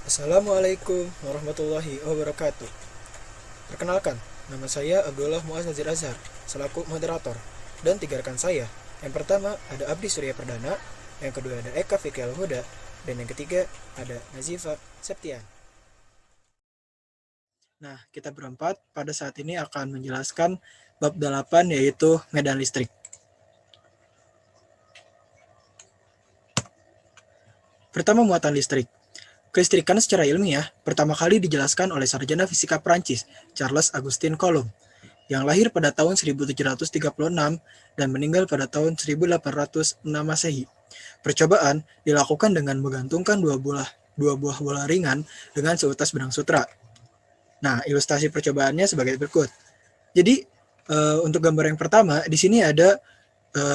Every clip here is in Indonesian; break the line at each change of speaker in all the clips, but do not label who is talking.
Assalamualaikum warahmatullahi wabarakatuh. Perkenalkan, nama saya Abdullah Muaz Nazir Azhar, selaku moderator. Dan tiga rekan saya. Yang pertama ada Abdi Surya Perdana, yang kedua ada Eka Fikri Huda, dan yang ketiga ada Nazifa Septian. Nah, kita berempat pada saat ini akan menjelaskan bab 8 yaitu medan listrik. Pertama, muatan listrik. Kelistrikan secara ilmiah pertama kali dijelaskan oleh sarjana fisika Prancis, Charles Augustin Coulomb, yang lahir pada tahun 1736 dan meninggal pada tahun 1806 Masehi. Percobaan dilakukan dengan menggantungkan dua buah bola ringan dengan seutas benang sutra. Nah, ilustrasi percobaannya sebagai berikut. Jadi, untuk gambar yang pertama, di sini ada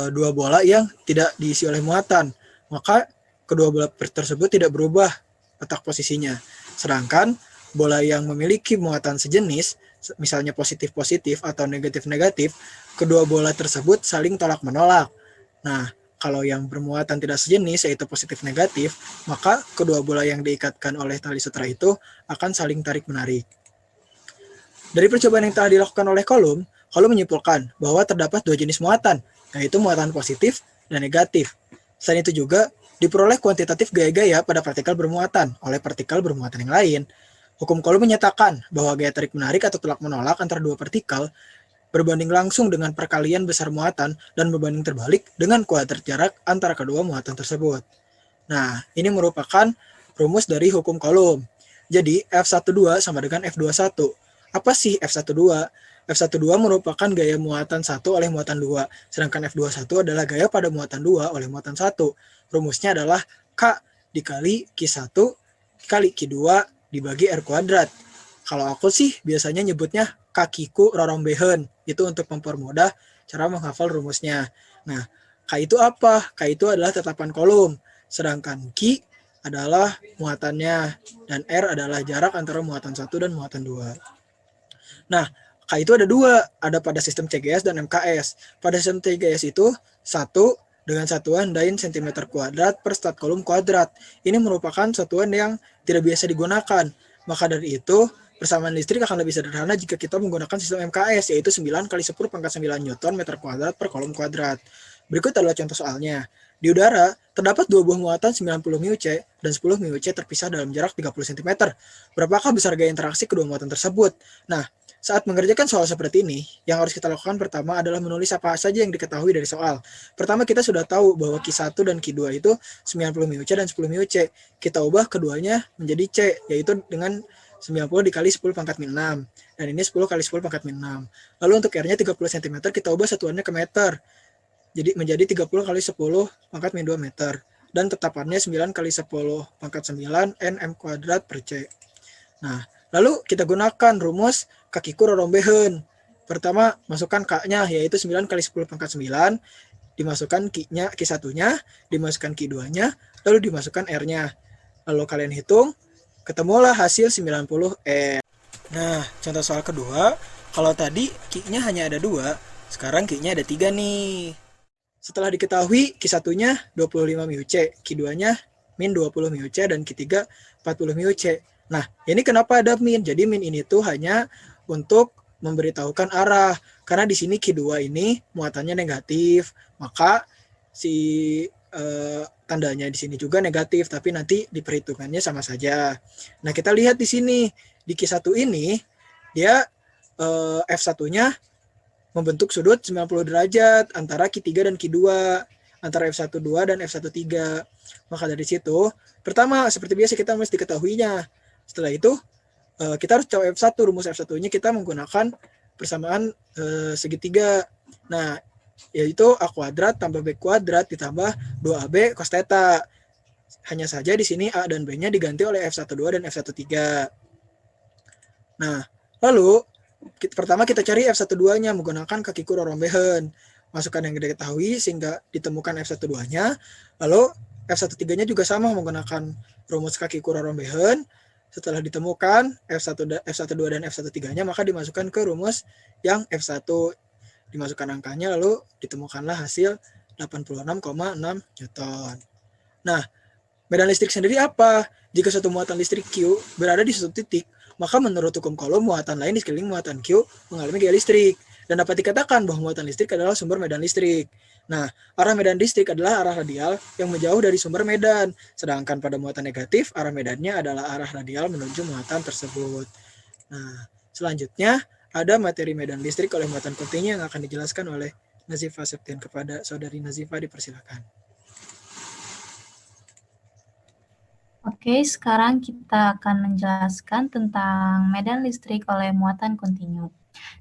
dua bola yang tidak diisi oleh muatan. Maka kedua bola tersebut tidak berubah letak posisinya. Sedangkan bola yang memiliki muatan sejenis, misalnya positif-positif atau negatif-negatif, kedua bola tersebut saling tolak-menolak. Nah, kalau yang bermuatan tidak sejenis, yaitu positif-negatif, maka kedua bola yang diikatkan oleh tali sutra itu akan saling tarik-menarik. Dari percobaan yang telah dilakukan oleh Coulomb menyimpulkan bahwa terdapat dua jenis muatan, yaitu muatan positif dan negatif. Selain itu juga diperoleh kuantitatif gaya-gaya pada partikel bermuatan oleh partikel bermuatan yang lain. Hukum Coulomb menyatakan bahwa gaya tarik-menarik atau tolak-menolak antara dua partikel berbanding langsung dengan perkalian besar muatan dan berbanding terbalik dengan kuadrat jarak antara kedua muatan tersebut. Nah, ini merupakan rumus dari hukum Coulomb. Jadi, F12 sama dengan F21. Apa sih F12? F12 merupakan gaya muatan 1 oleh muatan 2, sedangkan F21 adalah gaya pada muatan 2 oleh muatan 1. Rumusnya adalah K dikali Q1 kali Q2 dibagi R kuadrat. Kalau aku sih biasanya nyebutnya kakiku rorombehen. Itu untuk mempermudah cara menghafal rumusnya. Nah, K itu apa? K itu adalah tetapan Coulomb. Sedangkan Q adalah muatannya dan R adalah jarak antara muatan 1 dan muatan 2. Nah, K itu ada dua, ada pada sistem CGS dan MKS. Pada sistem CGS itu satu dengan satuan Dain cm kuadrat per stat kolom kuadrat. Ini merupakan satuan yang tidak biasa digunakan. Maka dari itu, persamaan listrik akan lebih sederhana jika kita menggunakan sistem MKS, yaitu 9 kali 10 pangkat 9 Newton meter kuadrat per kolom kuadrat. Berikut adalah contoh soalnya. Di udara, terdapat dua buah muatan 90 μC dan 10 μC terpisah dalam jarak 30 cm. Berapakah besar gaya interaksi kedua muatan tersebut? Nah, saat mengerjakan soal seperti ini, yang harus kita lakukan pertama adalah menulis apa saja yang diketahui dari soal. Pertama, kita sudah tahu bahwa Q1 dan Q2 itu 90 μC dan 10 μC. Kita ubah keduanya menjadi C, yaitu dengan 90 dikali 10 pangkat min 6. Dan ini 10 kali 10 pangkat min 6. Lalu untuk R-nya 30 cm, kita ubah satuannya ke meter. Jadi menjadi 30 kali 10 pangkat min 2 meter. Dan tetapannya 9 kali 10 pangkat 9 nm kuadrat per C. Nah, lalu kita gunakan rumus kakiku rorombehen. Pertama, masukkan K-nya, yaitu 9 kali 10 pangkat 9, dimasukkan Q-nya, Q1-nya, dimasukkan Q2-nya, lalu dimasukkan R-nya. Lalu kalian hitung, ketemulah hasil 90 R. Nah, contoh soal kedua, kalau tadi Q-nya hanya ada 2, sekarang Q-nya ada 3 nih. Setelah diketahui Q1-nya 25 μC, Q2-nya min 20 μC, dan Q3 40 μC. Nah, ini kenapa ada min? Jadi min ini tuh hanya untuk memberitahukan arah. Karena di sini Q2 ini muatannya negatif, maka si tandanya di sini juga negatif, tapi nanti diperhitungannya sama saja. Nah, kita lihat di sini, di Q1 ini, dia F1-nya membentuk sudut 90 derajat antara Q3 dan Q2, antara F12 dan F13. Maka dari situ, pertama seperti biasa kita mesti diketahuinya. Setelah itu, kita harus coba F1, rumus F1-nya kita menggunakan persamaan segitiga. Nah, yaitu A kuadrat tambah B kuadrat ditambah 2AB cos theta. Hanya saja di sini A dan B-nya diganti oleh F12 dan F13. Nah, lalu pertama kita cari F12-nya menggunakan kakiku rorombehen. Masukkan yang diketahui sehingga ditemukan F12-nya. Lalu F13-nya juga sama menggunakan rumus kakiku rorombehen. Setelah ditemukan F12 dan F13-nya, maka dimasukkan ke rumus yang F1. Dimasukkan angkanya, lalu ditemukanlah hasil 86,6 Newton. Nah, medan listrik sendiri apa? Jika suatu muatan listrik Q berada di suatu titik, maka menurut hukum Coulomb, muatan lain di sekeliling muatan Q mengalami gaya listrik. Dan dapat dikatakan bahwa muatan listrik adalah sumber medan listrik. Nah, arah medan listrik adalah arah radial yang menjauh dari sumber medan. Sedangkan pada muatan negatif, arah medannya adalah arah radial menuju muatan tersebut. Nah, selanjutnya ada materi medan listrik oleh muatan kontinu yang akan dijelaskan oleh Nazifah Septian. Kepada saudari Nazifah dipersilakan.
Oke, sekarang kita akan menjelaskan tentang medan listrik oleh muatan kontinu.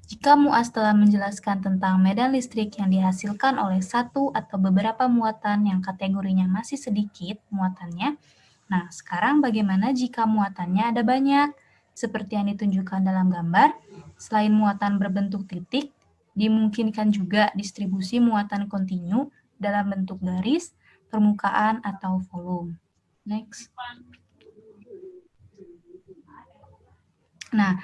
Jika MUAS telah menjelaskan tentang medan listrik yang dihasilkan oleh satu atau beberapa muatan yang kategorinya masih sedikit muatannya, nah sekarang bagaimana jika muatannya ada banyak? Seperti yang ditunjukkan dalam gambar, selain muatan berbentuk titik, dimungkinkan juga distribusi muatan kontinu dalam bentuk garis, permukaan, atau volume. Next. Nah,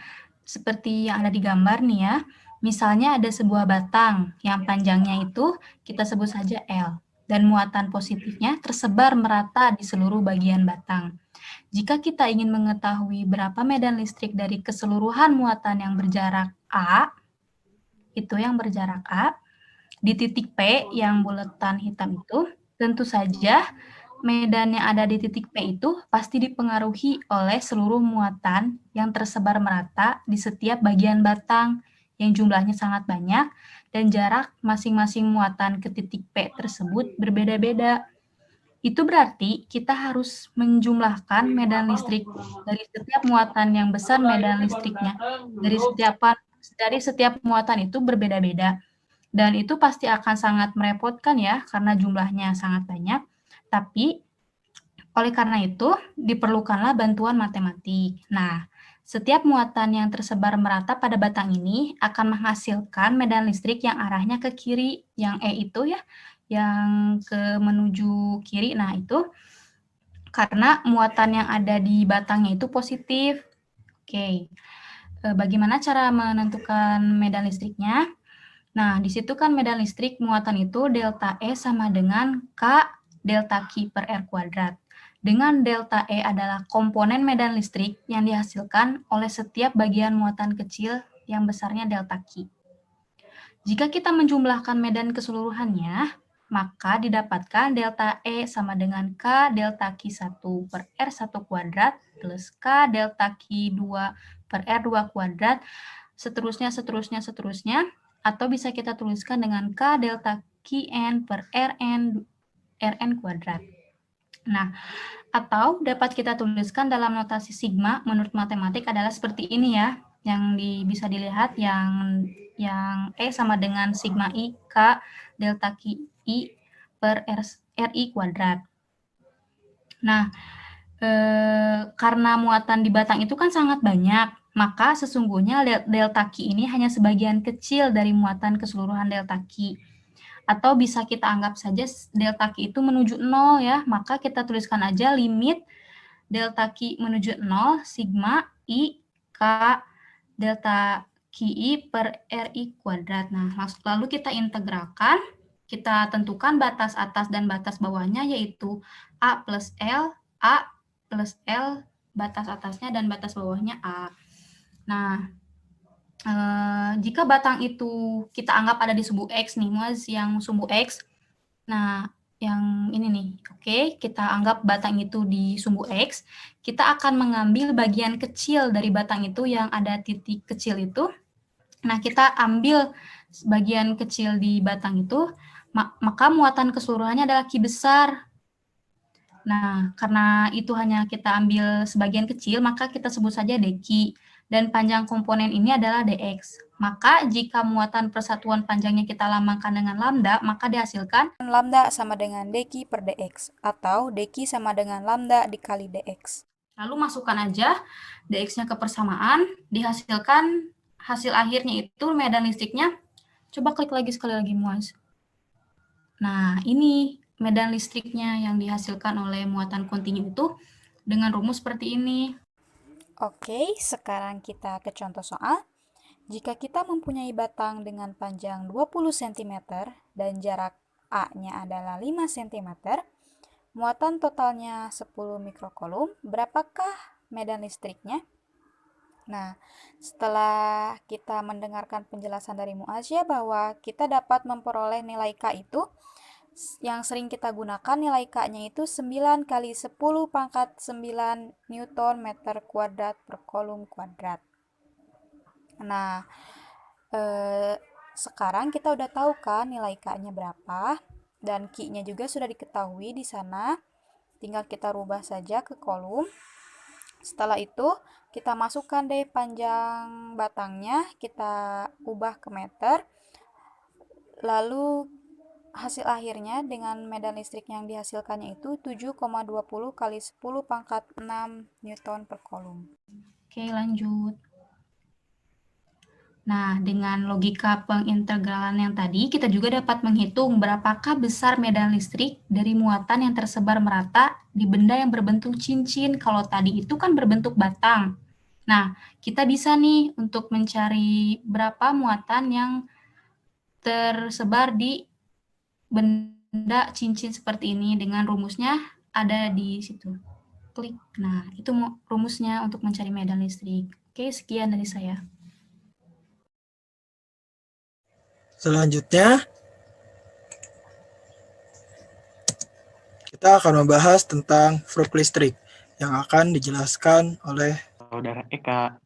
seperti yang ada di gambar nih ya, misalnya ada sebuah batang yang panjangnya itu kita sebut saja L, dan muatan positifnya tersebar merata di seluruh bagian batang. Jika kita ingin mengetahui berapa medan listrik dari keseluruhan muatan yang berjarak A, itu yang berjarak A, di titik P yang buletan hitam itu, tentu saja medan yang ada di titik P itu pasti dipengaruhi oleh seluruh muatan yang tersebar merata di setiap bagian batang yang jumlahnya sangat banyak dan jarak masing-masing muatan ke titik P tersebut berbeda-beda. Itu berarti kita harus menjumlahkan medan listrik dari setiap muatan yang besar medan listriknya dari setiap muatan itu berbeda-beda. Dan itu pasti akan sangat merepotkan ya karena jumlahnya sangat banyak. Tapi oleh karena itu, diperlukanlah bantuan matematik. Nah, setiap muatan yang tersebar merata pada batang ini akan menghasilkan medan listrik yang arahnya ke kiri, yang E itu ya, yang menuju kiri. Nah, itu karena muatan yang ada di batangnya itu positif. Oke, bagaimana cara menentukan medan listriknya? Nah, di situ kan medan listrik muatan itu delta E sama dengan K delta Q per R kuadrat. Dengan delta E adalah komponen medan listrik yang dihasilkan oleh setiap bagian muatan kecil yang besarnya delta Q. Jika kita menjumlahkan medan keseluruhannya, maka didapatkan delta E sama dengan K delta Q1 per R1 kuadrat plus K delta Q2 per R2 kuadrat, seterusnya, atau bisa kita tuliskan dengan K delta Qn per Rn kuadrat. Nah, atau dapat kita tuliskan dalam notasi sigma menurut matematik adalah seperti ini ya, yang bisa dilihat yang E sama dengan sigma I K delta Qi per Ri kuadrat. Nah, karena muatan di batang itu kan sangat banyak, maka sesungguhnya delta Q ini hanya sebagian kecil dari muatan keseluruhan delta Q. Atau bisa kita anggap saja delta Q itu menuju 0 ya, maka kita tuliskan aja limit delta Q menuju 0 sigma I K delta Qi per Ri kuadrat. Nah, lalu kita integralkan, kita tentukan batas atas dan batas bawahnya yaitu A plus L, A plus L, batas atasnya dan batas bawahnya A. Nah, jika batang itu kita anggap ada di sumbu X nih, Mas, yang sumbu X. Nah, yang ini nih, oke, kita anggap batang itu di sumbu X. Kita akan mengambil bagian kecil dari batang itu yang ada titik kecil itu. Nah, kita ambil bagian kecil di batang itu, maka muatan keseluruhannya adalah Q besar. Nah, karena itu hanya kita ambil sebagian kecil, maka kita sebut saja dq. Dan panjang komponen ini adalah dx. Maka jika muatan persatuan panjangnya kita lambangkan dengan lambda, maka dihasilkan lambda sama dengan dq per dx. Atau dq sama dengan lambda dikali dx. Lalu masukkan aja dx-nya ke persamaan, dihasilkan hasil akhirnya itu medan listriknya. Coba klik lagi sekali lagi, Muaz. Nah, ini medan listriknya yang dihasilkan oleh muatan kontinu itu dengan rumus seperti ini.
Oke, sekarang kita ke contoh soal. Jika kita mempunyai batang dengan panjang 20 cm dan jarak A-nya adalah 5 cm, Muatan totalnya 10 mikrokulum, berapakah medan listriknya? Nah, setelah kita mendengarkan penjelasan dari Muazia bahwa kita dapat memperoleh nilai K itu, yang sering kita gunakan nilai K-nya itu 9 kali 10 pangkat 9 Newton meter kuadrat per kolom kuadrat. Nah, sekarang kita udah tahu kan nilai K-nya berapa, dan Q-nya juga sudah diketahui di sana. Tinggal kita rubah saja ke kolom. Setelah itu, kita masukkan deh panjang batangnya, kita ubah ke meter. Lalu hasil akhirnya dengan medan listrik yang dihasilkannya itu 7,20 kali 10 pangkat 6 Newton per kolom.
Oke, lanjut. Nah, dengan logika pengintegralan yang tadi, kita juga dapat menghitung berapakah besar medan listrik dari muatan yang tersebar merata di benda yang berbentuk cincin. Kalau tadi itu kan berbentuk batang. Nah, kita bisa nih untuk mencari berapa muatan yang tersebar di benda cincin seperti ini dengan rumusnya ada di situ. Klik. Nah, itu rumusnya untuk mencari medan listrik. Oke, sekian dari saya.
Selanjutnya, kita akan membahas tentang flux listrik yang akan dijelaskan oleh
Saudara Eka.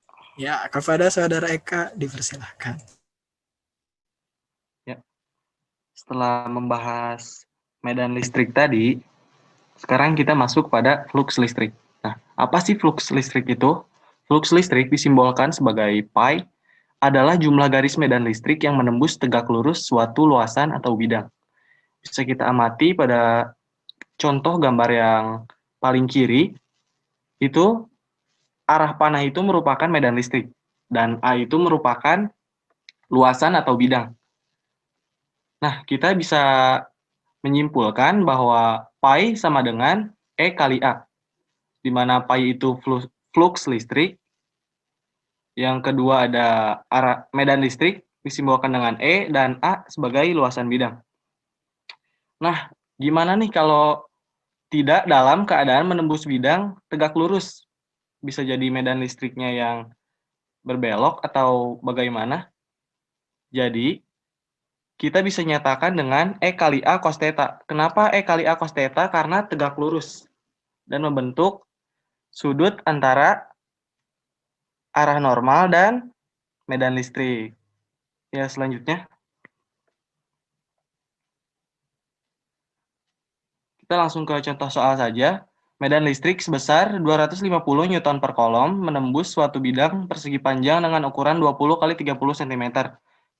kepada Saudara Eka, dipersilahkan.
Ya. Setelah membahas medan listrik tadi, sekarang kita masuk pada flux listrik. Nah, apa sih flux listrik itu? Flux listrik disimbolkan sebagai pi adalah jumlah garis medan listrik yang menembus tegak lurus suatu luasan atau bidang. Bisa kita amati pada contoh gambar yang paling kiri, itu arah panah itu merupakan medan listrik, dan A itu merupakan luasan atau bidang. Nah, kita bisa menyimpulkan bahwa pi sama dengan E kali A, di mana pi itu flux listrik, yang kedua ada arah medan listrik disimbolkan dengan E dan A sebagai luasan bidang. Nah, gimana nih kalau tidak dalam keadaan menembus bidang tegak lurus? Bisa jadi medan listriknya yang berbelok atau bagaimana? Jadi, kita bisa nyatakan dengan E kali A cos theta. Kenapa E kali A cos theta? Karena tegak lurus dan membentuk sudut antara arah normal dan medan listrik. Ya, selanjutnya. Kita langsung ke contoh soal saja. Medan listrik sebesar 250 Newton per kolom menembus suatu bidang persegi panjang dengan ukuran 20 kali 30 cm.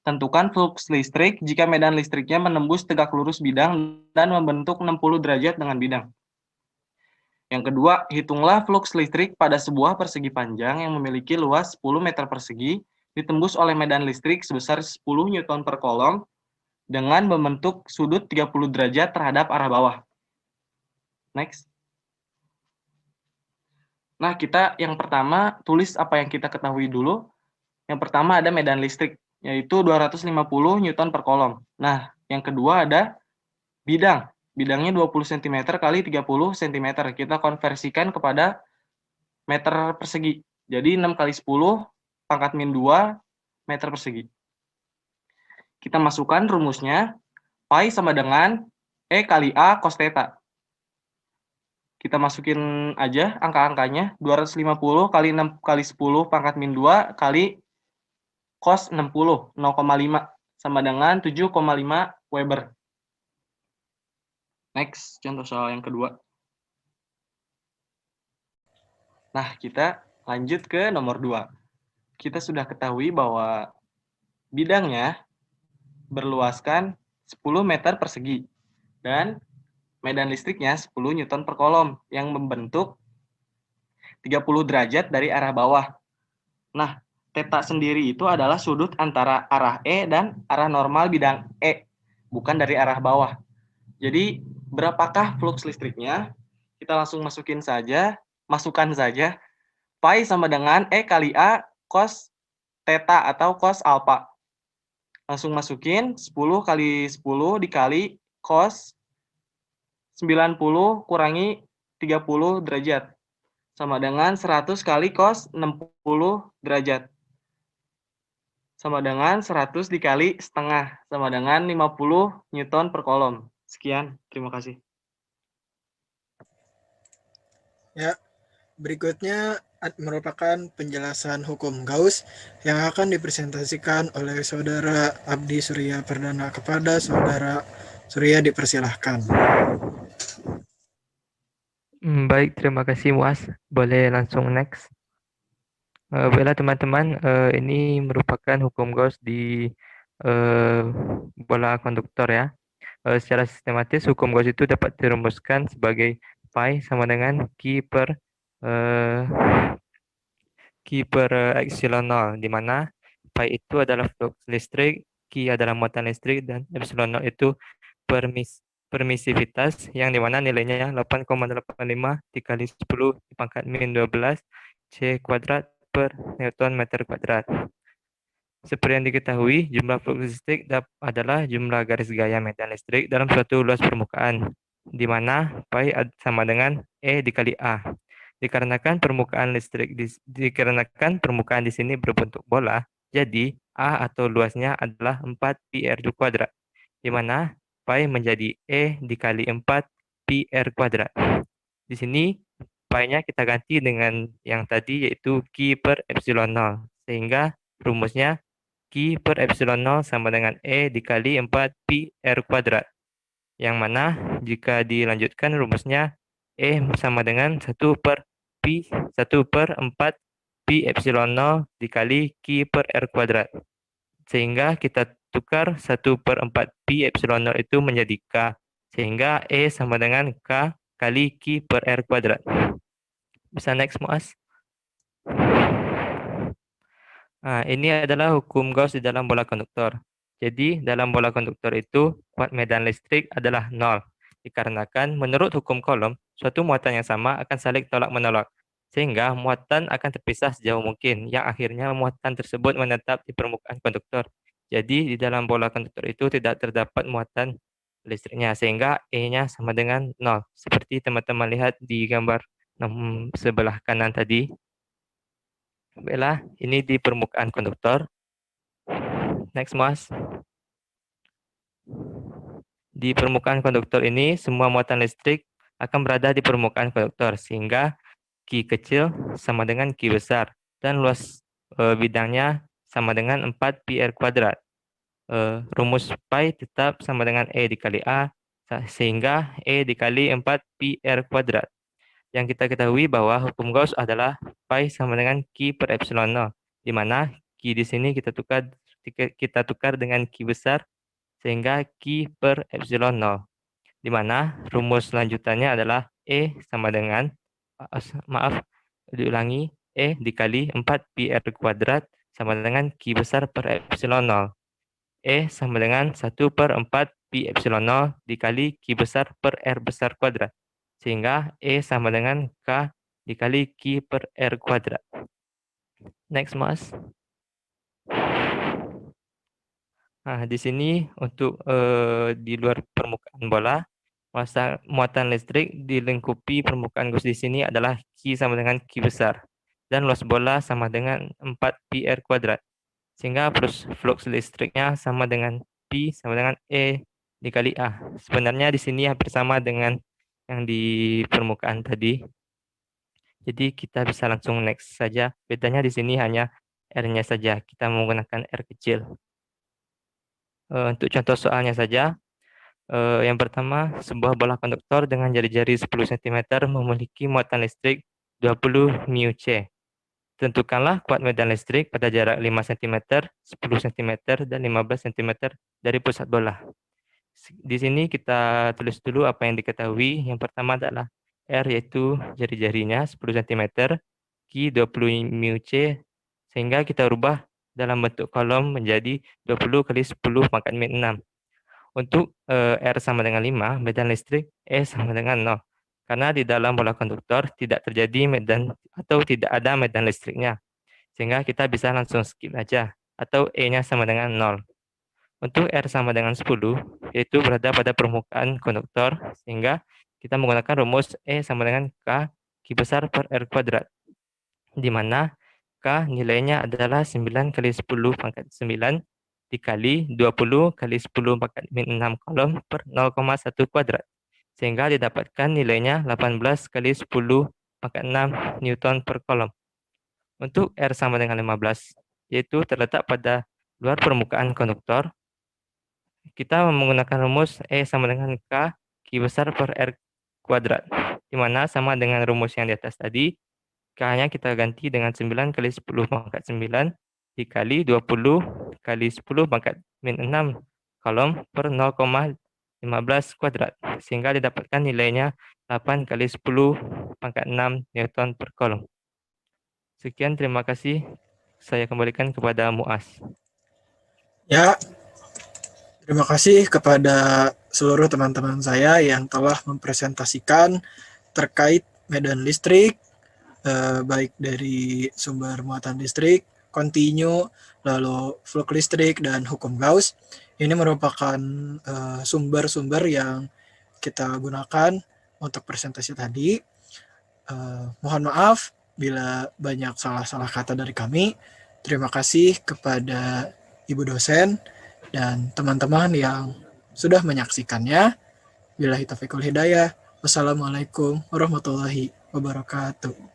Tentukan flux listrik jika medan listriknya menembus tegak lurus bidang dan membentuk 60 derajat dengan bidang. Yang kedua, hitunglah flux listrik pada sebuah persegi panjang yang memiliki luas 10 meter persegi ditembus oleh medan listrik sebesar 10 Newton per kolom dengan membentuk sudut 30 derajat terhadap arah bawah. Next. Nah, kita yang pertama tulis apa yang kita ketahui dulu. Yang pertama ada medan listrik, yaitu 250 Newton per kolom. Nah, yang kedua ada bidang. Bidangnya 20 cm kali 30 cm. Kita konversikan kepada meter persegi. Jadi 6 kali 10 pangkat min 2 meter persegi. Kita masukkan rumusnya, pi sama dengan E kali A cos theta. Kita masukin aja angka-angkanya, 250 kali 6 kali 10 pangkat min 2 kali cos 60, 0,5 sama dengan 7,5 Weber. Next, contoh soal yang kedua. Nah, kita lanjut ke nomor 2. Kita sudah ketahui bahwa bidangnya berluaskan 10 meter persegi dan medan listriknya 10 Newton per kolom yang membentuk 30 derajat dari arah bawah. Nah, theta sendiri itu adalah sudut antara arah E dan arah normal bidang E, bukan dari arah bawah. Jadi, berapakah flux listriknya? Kita langsung masukkan saja. Pi sama dengan E kali A cos theta atau cos alpha. Langsung masukin 10 kali 10 dikali cos 90 kurangi 30 derajat. Sama dengan 100 kali cos 60 derajat. Sama dengan 100 dikali setengah. Sama dengan 50 Newton per kolom. Sekian, terima kasih.
Ya, berikutnya merupakan penjelasan hukum Gauss yang akan dipresentasikan oleh Saudara Abdi Surya Perdana. Kepada Saudara Surya dipersilahkan.
Baik, terima kasih Muas. Boleh langsung next. Baiklah teman-teman, ini merupakan hukum Gauss di bola konduktor ya. Secara sistematis, hukum Gauss itu dapat dirumuskan sebagai phi sama dengan Q per epsilon 0, di mana phi itu adalah flux listrik, Q adalah muatan listrik, dan epsilon 0 itu permisivitas yang dimana nilainya 8,85 dikali 10 dipangkat min 12 C kuadrat per Newton meter kuadrat. Seperti yang diketahui, jumlah flux listrik adalah jumlah garis gaya medan listrik dalam suatu luas permukaan, di mana pi sama dengan E dikali A. Dikarenakan permukaan di sini berbentuk bola, jadi A atau luasnya adalah 4 pi R kuadrat, di mana pi menjadi E dikali 4 pi R kuadrat. Di sini pi-nya kita ganti dengan yang tadi, yaitu Q per epsilon 0. Sehingga rumusnya Q per epsilon 0 sama dengan E dikali 4 pi R kuadrat. Yang mana jika dilanjutkan rumusnya E sama dengan 1 per 4 pi epsilon 0 dikali Q per R kuadrat. Sehingga kita tukar 1 per 4 pi epsilon 0 itu menjadi K. Sehingga E sama dengan K kali Q per R kuadrat. Bisa next, Muas. Nah, ini adalah hukum Gauss di dalam bola konduktor. Jadi, dalam bola konduktor itu, kuat medan listrik adalah 0. Dikarenakan, menurut hukum Coulomb, suatu muatan yang sama akan saling tolak-menolak. Sehingga, muatan akan terpisah sejauh mungkin, yang akhirnya muatan tersebut menetap di permukaan konduktor. Jadi, di dalam bola konduktor itu tidak terdapat muatan listriknya, sehingga E-nya sama dengan 0. Seperti teman-teman lihat di gambar sebelah kanan tadi. Baiklah, ini di permukaan konduktor. Next, Mas. Di permukaan konduktor ini, semua muatan listrik akan berada di permukaan konduktor, sehingga Q kecil sama dengan Q besar, dan luas bidangnya sama dengan 4 pi R kuadrat. Rumus pi tetap sama dengan E dikali A, sehingga E dikali 4 pi R kuadrat. Yang kita ketahui bahwa hukum Gauss adalah pi sama dengan Q per epsilon 0, di mana Q di sini kita tukar dengan Q besar, sehingga Q per epsilon 0, di mana rumus lanjutannya adalah E sama dengan, diulangi, E dikali 4 pi R kuadrat sama dengan Q besar per epsilon 0. E sama dengan 1 per 4 pi epsilon 0 dikali Q besar per R besar kuadrat. Sehingga E sama dengan K dikali Q per R kuadrat. Next, Mas. Nah, di sini untuk di luar permukaan bola, masa muatan listrik dilingkupi permukaan Gauss di sini adalah Q sama dengan Q besar. Dan luas bola sama dengan 4 pi R kuadrat. Sehingga flux listriknya sama dengan P sama dengan E dikali A. Sebenarnya di sini hampir sama dengan yang di permukaan tadi. Jadi kita bisa langsung next saja. Bedanya di sini hanya R-nya saja. Kita menggunakan R kecil. Untuk contoh soalnya saja. Yang pertama, sebuah bola konduktor dengan jari-jari 10 cm memiliki muatan listrik 20 μC. Tentukanlah kuat medan listrik pada jarak 5 cm, 10 cm, dan 15 cm dari pusat bola. Di sini kita tulis dulu apa yang diketahui. Yang pertama adalah R, yaitu jari-jarinya 10 cm, Q 20 μC, sehingga kita rubah dalam bentuk kolom menjadi 20 kali 10 pangkat min 6. Untuk R sama dengan 5, medan listrik E sama dengan 0. Karena di dalam bola konduktor tidak terjadi medan atau tidak ada medan listriknya. Sehingga kita bisa langsung skip aja. Atau E-nya sama dengan 0. Untuk R sama dengan 10, yaitu berada pada permukaan konduktor. Sehingga kita menggunakan rumus E sama dengan K Q besar per R kuadrat, di mana K nilainya adalah 9 kali 10 pangkat 9 dikali 20 kali 10 pangkat min 6 kolom per 0,1 kuadrat. Sehingga didapatkan nilainya 18 kali 10 pangkat 6 Newton per kolom. Untuk R sama dengan 15, yaitu terletak pada luar permukaan konduktor, kita menggunakan rumus E sama dengan K Q besar per R kuadrat, di mana sama dengan rumus yang di atas tadi, K-nya kita ganti dengan 9 kali 10 pangkat 9 dikali 20 kali 10 pangkat min 6 kolom per 0,15 kuadrat, sehingga didapatkan nilainya 8 kali 10 pangkat 6 Newton per kolom. Sekian, terima kasih. Saya kembalikan kepada Muas.
Ya, terima kasih kepada seluruh teman-teman saya yang telah mempresentasikan terkait medan listrik, baik dari sumber muatan listrik, kontinu, lalu flux listrik, dan hukum Gauss. Ini merupakan sumber-sumber yang kita gunakan untuk presentasi tadi. Mohon maaf bila banyak salah-salah kata dari kami. Terima kasih kepada Ibu dosen dan teman-teman yang sudah menyaksikannya. Billahi taufiq wal hidayah. Wassalamualaikum warahmatullahi wabarakatuh.